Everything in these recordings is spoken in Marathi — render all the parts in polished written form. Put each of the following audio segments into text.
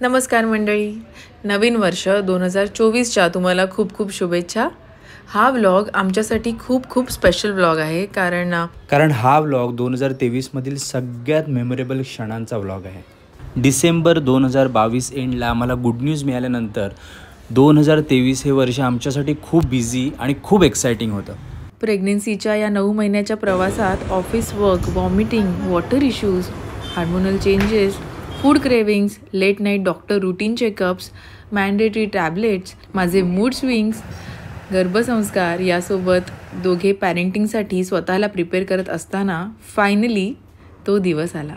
नमस्कार मंडळी, नवीन वर्ष 2024च्या तुम्हाला खूप खूप शुभेच्छा. हा व्लॉग आमच्यासाठी खूप खूप स्पेशल व्लॉग आहे कारण हा व्लॉग 2023मधील सगळ्यात मेमोरेबल क्षणांचा व्लॉग आहे. डिसेंबर 2022 एंडला आम्हाला गुड न्यूज मिळाल्यानंतर 2023 हे वर्ष आमच्यासाठी खूप बिझी आणि खूप एक्सायटिंग होतं. प्रेग्नेन्सीच्या या 9 महिन्याच्या प्रवासात office work, vomiting, water issues, hormonal changes, food cravings, late night doctor routine checkups, mandatory tablets, माझे मूड स्विंग्स, गर्भसंस्कार यासोबत दोघे पॅरेंटिंगसाठी स्वतःला प्रिपेअर करत असताना फायनली तो दिवस आला.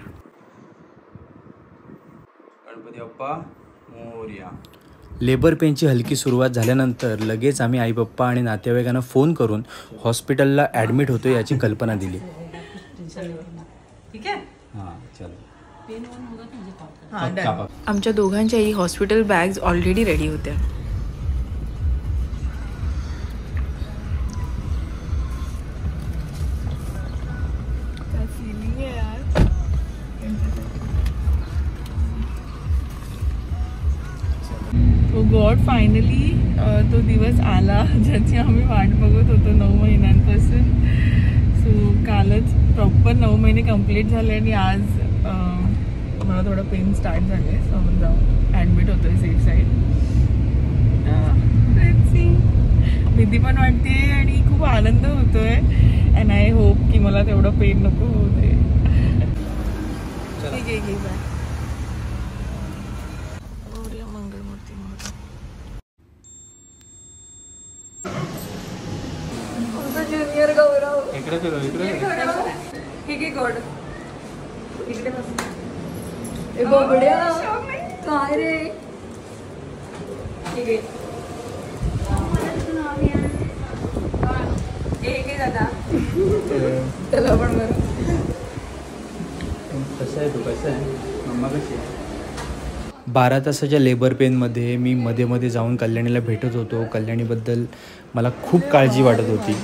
गणपती बाप्पा मोरया. लेबर पेनची हलकी सुरुवात झाल्यानंतर लगेच आम्ही आई पप्पा आणि नातेवाईकांना फोन करून हॉस्पिटलला ॲडमिट होतो याची कल्पना दिली. आमच्या दोघांच्याही हॉस्पिटल बॅग्स ऑलरेडी रेडी होत्या. गॉड फायनली तो दिवस आला ज्याची आम्ही वाट बघत होतो 9 महिन्यांपासून. सो कालच प्रॉपर 9 महिने कंप्लीट झाले आणि आज मला थोडं पेन स्टार्ट झालं आहे. सो जाऊन ॲडमिट होतो आहे सेफ साईड. भीती पण वाटते आणि खूप आनंद होतो आहे. अँड आय होप की मला तेवढं पेन नको होऊ दे. ठीक आहे, बाय. ज्युनियर गौरव इकडे गोड इकडे बस. काय रे दादा त्याला पण बरं. कसं आहे तू? कसं आहे मम्मा? कशी आहे? 12 तासाच्या लेबर पेनमध्ये मी मध्ये मध्ये जाऊन कल्याणीला भेटत होतो. कल्याणीबद्दल मला खूप काळजी वाटत होती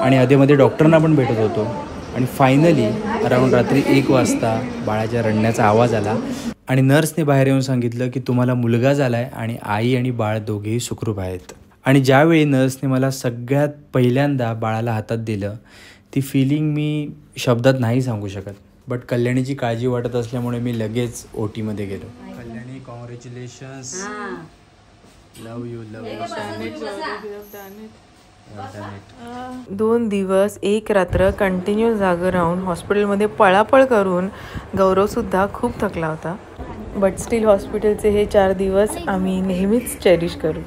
आणि आधीमध्ये डॉक्टरांना पण भेटत होतो. आणि फायनली अराऊंड रात्री 1 वाजता बाळाच्या रडण्याचा आवाज आला आणि नर्सने बाहेर येऊन सांगितलं की तुम्हाला मुलगा झाला आहे आणि आई आणि बाळ दोघेही सुखरूप आहेत. आणि ज्यावेळी नर्सने मला सगळ्यात पहिल्यांदा बाळाला हातात दिलं ती फिलिंग मी शब्दात नाही सांगू शकत. बट कल्याणीची काळजी वाटत असल्यामुळे मी लगेच OTमध्ये गेलो. कल्याणी, कॉंग्रॅच्युलेशन्स. Love you. 2 दिवस 1 रात्र कंटिन्यू जागं राहून हॉस्पिटलमध्ये पळापळ करून गौरवसुद्धा खूप थकला होता. बट स्टील हॉस्पिटलचे हे 4 दिवस आम्ही नेहमीच चेरिश करू.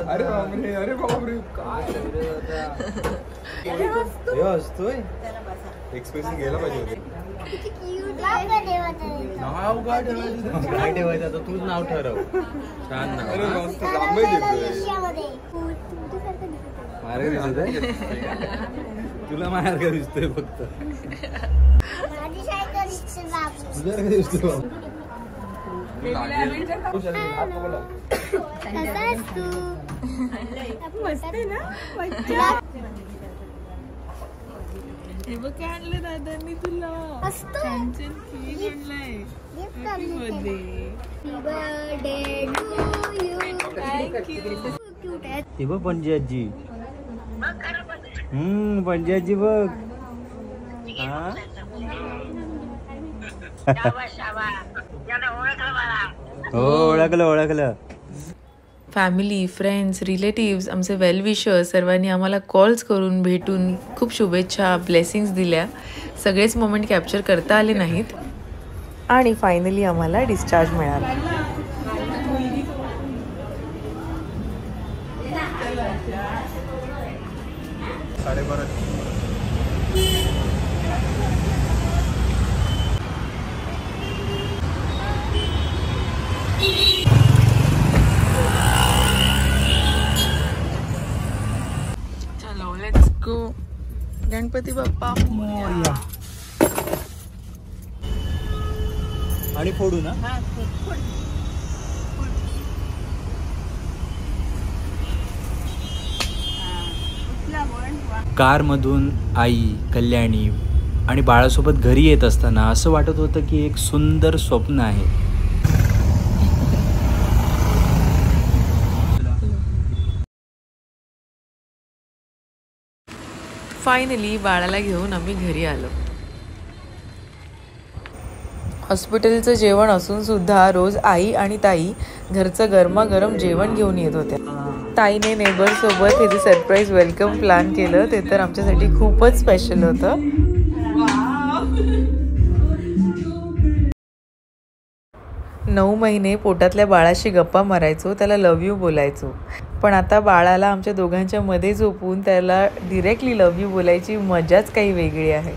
अरे बापरे, अरे बापरे, काय एक्सप्रेशन घ्यायला पाहिजे. नाव काय ठेवायचं? आता तूच नाव ठरव. छान नाव. अरे मस्त लांबही देतोय. तुला मार्ग दिसतोय फक्त. तुझ्या दिसतोय. हे बघ काय आणलं दादांनी तुला. हे बघ पणजी आजी. पणजी आजी बघ. ओळखलं. फॅमिली, फ्रेंड्स, रिलेटिव्स, आमचे वेल विशर्स सर्वांनी आम्हाला कॉल्स करून भेटून खूप शुभेच्छा, ब्लेसिंग्स दिल्या. सगळेच मोमेंट कॅप्चर करता आले नाहीत आणि फायनली आम्हाला डिस्चार्ज मिळाला. चलो लेट्स गो. गणपती बाप्पा मोरया. आणि फोडू ना. कारमधून आई, कल्याणी, आणि बाळासोबत घरी येत असताना असं वाटत होतं की एक सुंदर स्वप्न आहे. फायनली बाळाला घेऊन आम्ही घरी आलो. हॉस्पिटलचं जेवण असून सुद्धा रोज आई आणि ताई घरचं गरमागरम जेवण घेऊन येत होत्या. ताईने नेबरसोबत हे जे सरप्राईज वेलकम प्लॅन केलं ते तर आमच्यासाठी खूपच स्पेशल होतं. 9 महिने पोटातल्या बाळाशी गप्पा मारायचो, त्याला लव यू बोलायचो. पण आता बाळाला आमच्या दोघांच्या मध्ये झोपून त्याला डिरेक्टली लव यू बोलायची मजाच काही वेगळी आहे.